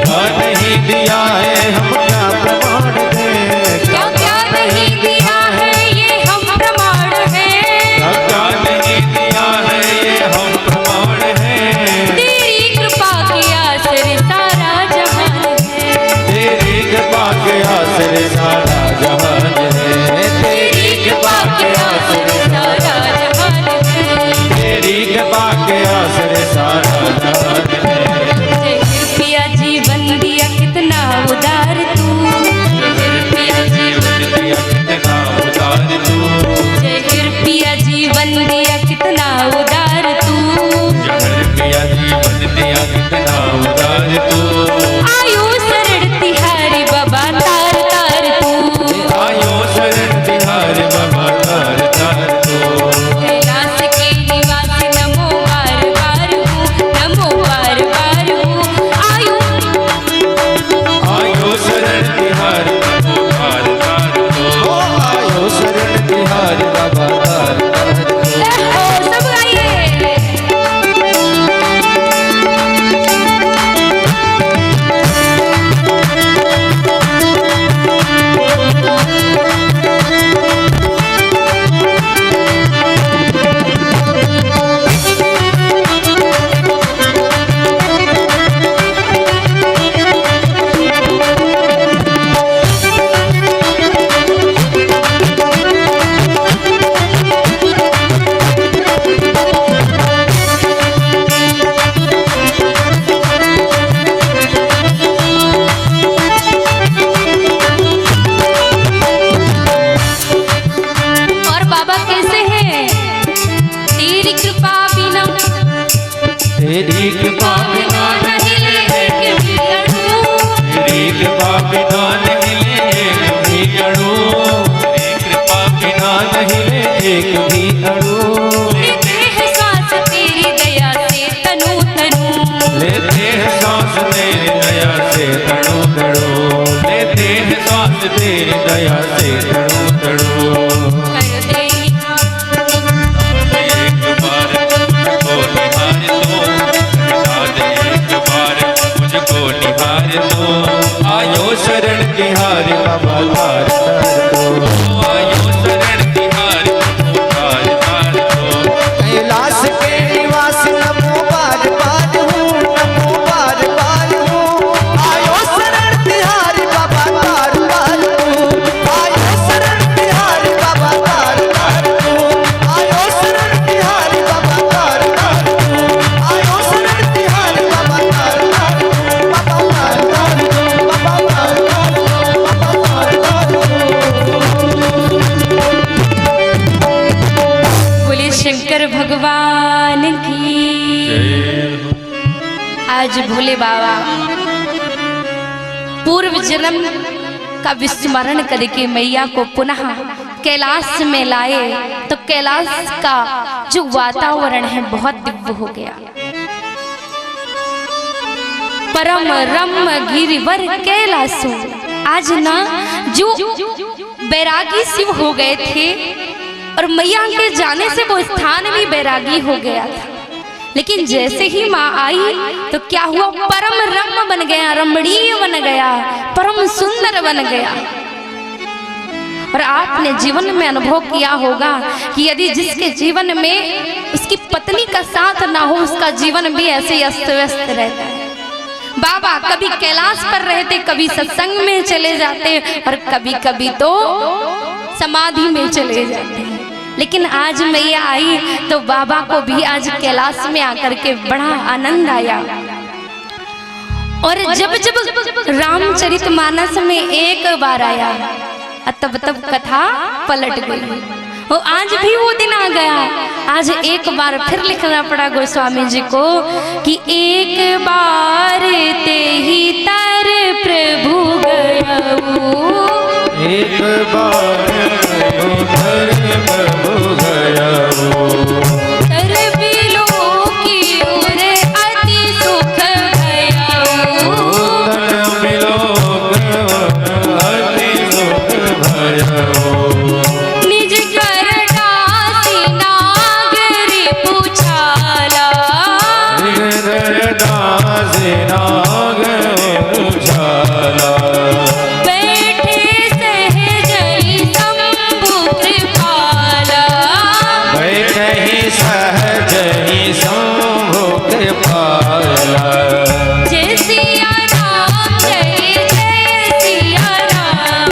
क्या नहीं दिया है हम क्या प्रमाण है, क्या क्या नहीं दिया है ये हम प्रमाण है, क्या क्या नहीं दिया है ये हम प्रमाण है, तेरी कृपा के आसरे सारा जहान है, तेरी कृपा के आसरे सारा जहान है, तेरी कृपा के आसरे सारा जहान है, तेरी कृपा के आसरे सारा जहान है। जय कृपया जीवन दिया कितना उदार तू, जय कृपया जीवन दिया कितना उदार तू, जय कृपया जीवन दिया कितना उदार तू, जहर पिया जीवन दिया कितना उदार तू, आयो शरण तिहारी बाबा तार तार तू, आयो शरण तिहारी बाबा तार तार तू, कैलाश के निवासी नमो बार बार हूँ, नमो बार बार हूँ, आयो आयो शरण तिहारी प्रभु तार तार तू, आयो शरण तिहारी बाबा तार तार तू। हो सब गाइए। और बाबा कैसे हैं? तेरी कृपा बिना तेरी कृपा बिना नहीं ले एक भी अणु, तेरी कृपा बिना नहीं ले एक भी अणु, तेरी कृपा बिना नहीं ले एक भी अणु, लेते हैं सांस तेरी दया से तनु तनु, लेते हैं सांस तेरी दया से तड़ो तड़ो, लेते हैं सांस तेरी दया से तड़ो तड़ो, कर दे एक बार मुझको निहार दो, बता दे एक बार मुझको निहार दो, आयो शरण तिहारी बाबा तार तार दो, आयो शरण तिहारी प्रभु तार तार दो, कैलाश के निवासी नमो बार बार हूँ, नमो बार बार हूँ, आयो शरण तिहारी बाबा तार तार हूँ, आयो शरण तिहारी बाबा तार तार हूँ, आयो शरण तिहारी बाबा तार तार हूँ, आयो शरण तिहारी बाबा तार तार हूँ, बाबा तार तार हूँ, बाबा तार तार हूँ, बाबा तार तार हूँ। बोले शंकर भगवान की। आज भोले बाबा पूर्व जन्म का विस्मरण करके मैया को पुनः कैलाश में लाए तो कैलाश का जो वातावरण है बहुत दिव्य हो गया। परम रम गिरिवर कैलासो, आज ना जो बैरागी शिव हो गए थे और मैया के जाने से वो स्थान भी बैरागी हो गया था। लेकिन जैसे ही माँ आई तो क्या हुआ, परम रम्य बन गया, रमणीय बन गया, परम सुंदर बन गया। और आपने जीवन में अनुभव किया होगा कि यदि जिसके जीवन में उसकी पत्नी का साथ ना हो, उसका जीवन भी ऐसे ही अस्त व्यस्त रहता है। बाबा कभी कैलाश पर रहते, कभी सत्संग में चले जाते और कभी कभी तो समाधि में चले जाते। लेकिन आज मैया आई तो बाबा को भी आज कैलाश में आकर के बड़ा आनंद आया। और जब जब रामचरितमानस में एक बार आया तब तब कथा पलट गई। वो आज भी वो दिन आ गया। आज एक बार फिर लिखना पड़ा गोस्वामी जी को कि एक बार ते ही तर प्रभु गयऊ, एक बार प्रभु गयऊ, तर बिलो की ओर अति सुख गयऊ, धन मिलो अति सुख भयऊ, निज कर डासी नागरी पूछाला, निगर दास नाग उछाला, बैठे सहजई शंभु कृपाला, बैठहि सहज ही शंभु कृपाला, जय सिया राम जय जय सिया राम,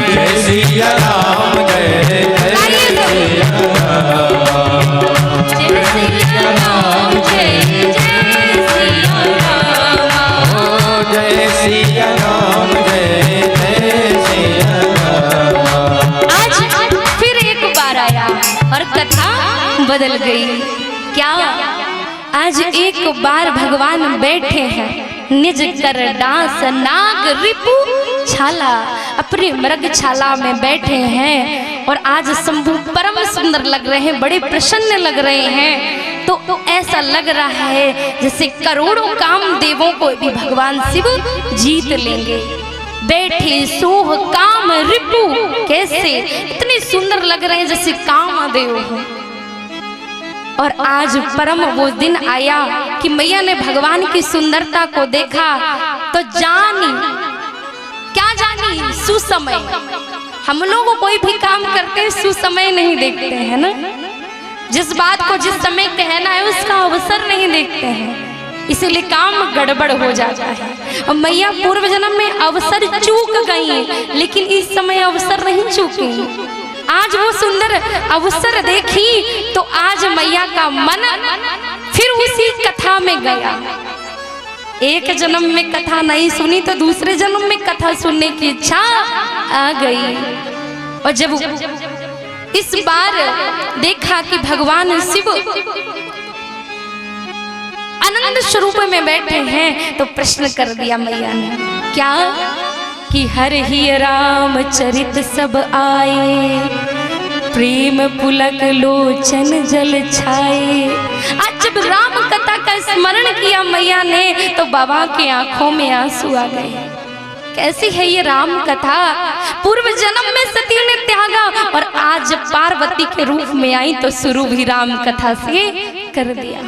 जय सिया राम जय जय सिया राम, जय सिया राम जय जय सिया राम। ओ जय सिया राम जय जय सिया राम। आज फिर एक बार आया और कथा बदल गई। क्या आज एक बार भगवान बैठे हैं निज कर डांस नाग रिपु छाला, अपने मृग छाला में बैठे हैं और आज शंभु परम सुंदर लग रहे हैं, बड़े प्रसन्न लग रहे हैं। तो ऐसा लग रहा है जैसे करोड़ों काम देवों को भी भगवान शिव जीत लेंगे। बैठे सोह काम रिपु, कैसे इतने सुंदर लग रहे हैं जैसे कामदेव हो। और आज परम वो दिन आया कि मैया ने भगवान की सुंदरता को देखा तो जानी, क्या जानी, सुसमय। हम लोग कोई भी काम करते हैं सुसमय नहीं देखते हैं ना, जिस बात को जिस समय कहना है उसका अवसर नहीं देखते हैं, इसीलिए काम गड़बड़ हो जाता है। और मैया पूर्व जन्म में अवसर चूक गई, लेकिन इस समय अवसर नहीं चूकी। आज वो सुंदर अवसर देखी तो आज मैया का मन फिर उसी कथा में गया। एक जन्म में कथा नहीं सुनी तो दूसरे जन्म में कथा सुनने की इच्छा आ गई। और जब इस बार देखा कि भगवान शिव आनंद स्वरूप में बैठे हैं तो प्रश्न कर दिया मैया ने, क्या कि हर ही राम चरित सब आए, प्रेम पुलक लोचन जल छाए। आज जब राम कथा का स्मरण किया मैया ने तो बाबा के आंखों में आंसू आ गए। कैसी है ये राम कथा, पूर्व जन्म में सती ने त्यागा और आज पार्वती के रूप में आई तो शुरू भी राम कथा से कर दिया।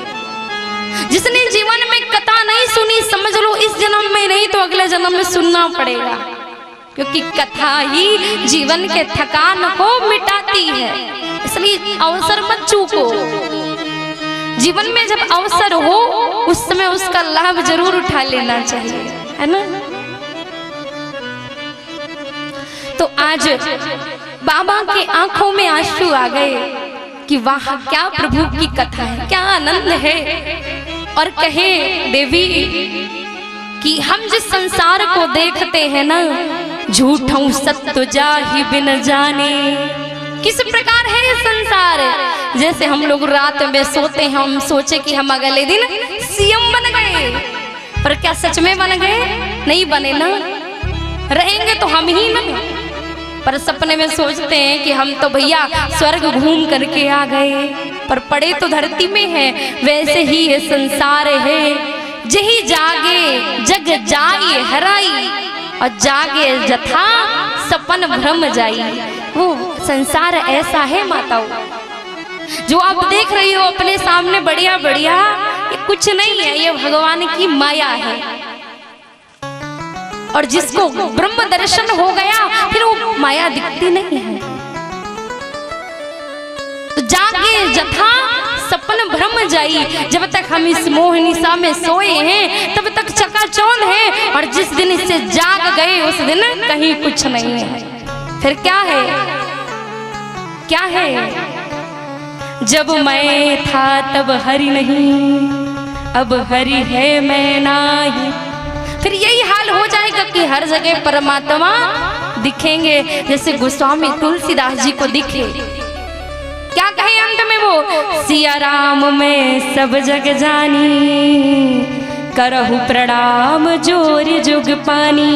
जिसने जीवन में कथा नहीं सुनी समझ लो इस जन्म में नहीं तो अगले जन्म में सुनना पड़ेगा, क्योंकि कथा ही जीवन के थकान को मिटाती है। इसलिए अवसर मत चूको। जीवन में जब अवसर हो उस समय उसका लाभ जरूर उठा लेना चाहिए, है ना। तो आज बाबा के आंखों में आंसू आ गए कि वाह क्या प्रभु की कथा है, क्या आनंद है। और कहे देवी कि हम जिस संसार को देखते हैं ना, झूठों सत्य जाहि बिन जाने। किस प्रकार है ये संसार, जैसे हम लोग रात में सोते हैं, हम सोचे कि हम अगले दिन सीएम बन गए, पर क्या सच में बन गए? नहीं बने ना, रहेंगे तो हम ही ना। पर सपने में सोचते हैं कि हम तो भैया स्वर्ग घूम करके आ गए, पर पड़े तो धरती में है। वैसे ही ये संसार है, जही जागे जग जाई हराई, और जागे जथा सपन भ्रम जाई। वो संसार ऐसा है माताओं, जो आप देख रही हो अपने सामने बढ़िया बढ़िया, ये कुछ नहीं है, ये भगवान की माया है। और जिसको ब्रह्म दर्शन हो गया फिर वो माया दिखती नहीं है। तो जागे जथा सपन भ्रम जाई, जब तक हम इस मोह निशा में सोए हैं तब तक चकाचौंध है, और जिस दिन इससे जाग गए उस दिन कहीं कुछ नहीं है। फिर क्या है, क्या है? जब मैं था तब हरि नहीं, अब हरि है मैं नाही। फिर यही हाल हो जाएगा कि हर जगह परमात्मा दिखेंगे, जैसे गोस्वामी तुलसीदास जी को दिखे। क्या कहे अंत में वो, सिया राम में सब जग जानी, करहु प्रणाम जोर जुग पानी।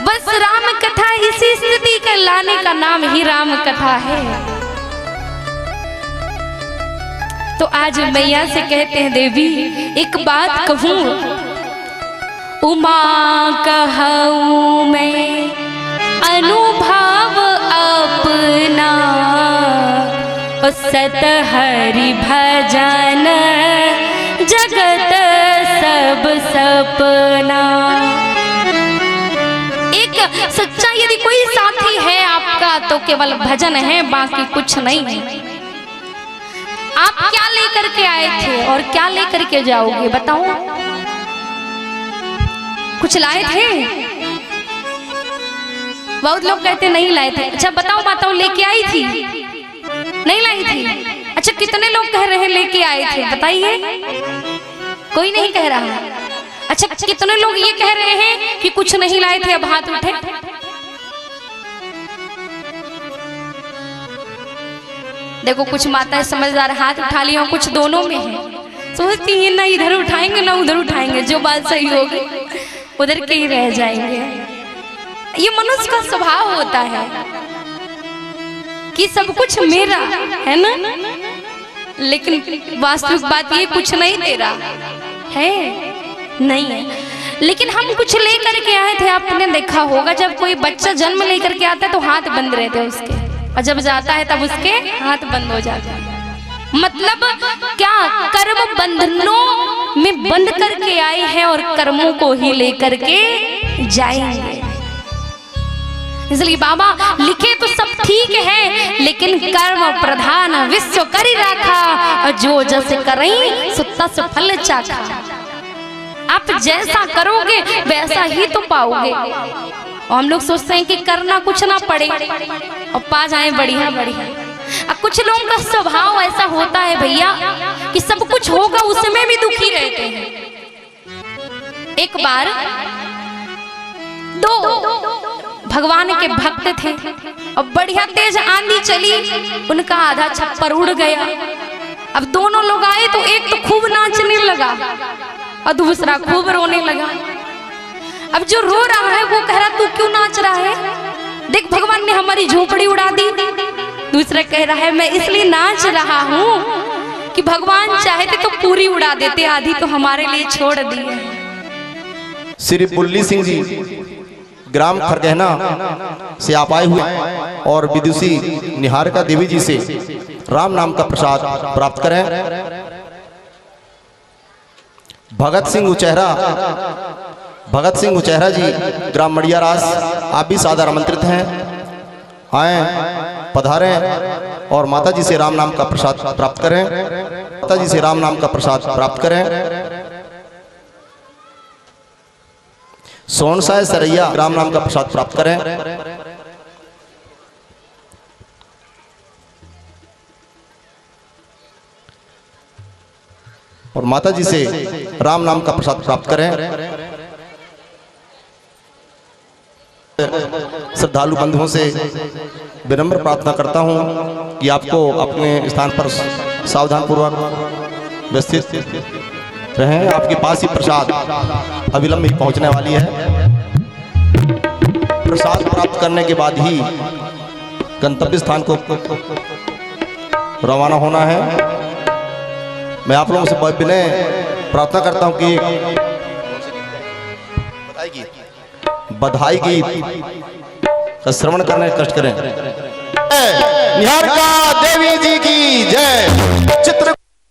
बस राम कथा इसी स्थिति के लाने का नाम ही राम कथा है। तो आज मैया से कहते हैं, देवी एक बात कहूं, उमा कहूं मैं अनुभव अपना, सत हरि भजन जगत सब सपना। एक सच्चा यदि कोई साथी है आपका तो केवल भजन है, बाकी कुछ नहीं है। आप क्या लेकर के आए थे और क्या लेकर के जाओगे बताओ? कुछ लाए थे? बहुत लोग कहते नहीं लाए थे। अच्छा बताओ माताओं, लेके आई थी? नहीं लाई थी? अच्छा कितने लोग कह रहे हैं लेके आए थे, बताइए? कोई नहीं कह रहा। अच्छा कितने लोग ये कह रहे हैं कि कुछ नहीं लाए थे? अब हाथ उठे। देखो कुछ माताएं समझदार हाथ उठा लिया, कुछ दोनों में है, सोचती है ना इधर उठाएंगे ना उधर उठाएंगे, जो बात सही होगी उधर के ही रह जाएंगे। ये मनुष्य का स्वभाव होता है कि सब कुछ मेरा है ना, लेकिन वास्तविक बात ये कुछ नहीं दे रहा है, नहीं है। लेकिन हम कुछ लेकर के आए थे। आपने देखा होगा जब कोई बच्चा जन्म लेकर के आता है तो हाथ बंद रहते हैं उसके, और जब जाता है तब उसके हाथ बंद हो जाते हैं। मतलब क्या, कर्म बंधनों में बंद करके आए हैं और कर्मों को ही लेकर के जाएंगे। इसलिए बाबा लिखे तो सब ठीक है, लेकिन कर्म प्रधान विश्व करी रखा, जो जैसे करें सो तस फल चाखा। आप जैसा करोगे वैसा ही तो पाओगे। और हम लोग सोचते हैं कि करना कुछ ना पड़े और पा जाए बढ़िया बढ़िया। कुछ लोगों का स्वभाव ऐसा होता है भैया कि सब कुछ होगा उसमें भी दुखी रहते हैं। एक बार दो भगवान के भक्त थे और बढ़िया तेज आंधी चली, उनका आधा छप्पर उड़ गया। अब दोनों लोग आए तो एक तो खूब नाचने लगा और दूसरा खूब रोने लगा। अब जो रो रहा है वो कह रहा तू क्यों नाच रहा है, देख भगवान ने हमारी झोपड़ी उड़ा दी। दूसरा कह रहा है मैं इसलिए नाच रहा हूँ कि भगवान चाहते तो पूरी उड़ा देते, आधी तो हमारे लिए छोड़ दी। श्री बुल्ली सिंह जी ग्राम खरगहना से आप आए हुए और विदुषी निहारिका देवी जी से राम नाम का प्रसाद प्राप्त करें। भगत सिंह उचेहरा जी ग्राम मड़ियारास, आप भी सादर आमंत्रित हैं, आए पधारें और माता जी से राम नाम का प्रसाद प्राप्त करें। माता जी से राम नाम का प्रसाद प्राप्त करें। सोनसाय सरैया राम नाम का प्रसाद प्राप्त करें। और माता जी से राम नाम का प्रसाद प्राप्त करें। श्रद्धालु बंधुओं से विनम्र प्रार्थना करता हूं कि आपको अपने स्थान पर सावधान पूर्वक व्यवस्थित रहें। आपके पास ही प्रसाद अविलंब ही पहुंचने वाली है। प्रसाद प्राप्त करने के बाद ही गंतव्य स्थान को रवाना होना है। मैं आप लोगों से विनय प्रार्थना करता हूं कि बधाई गीत तो श्रवण करने कष्ट करें। निहारिका देवी जी की जय। चित्र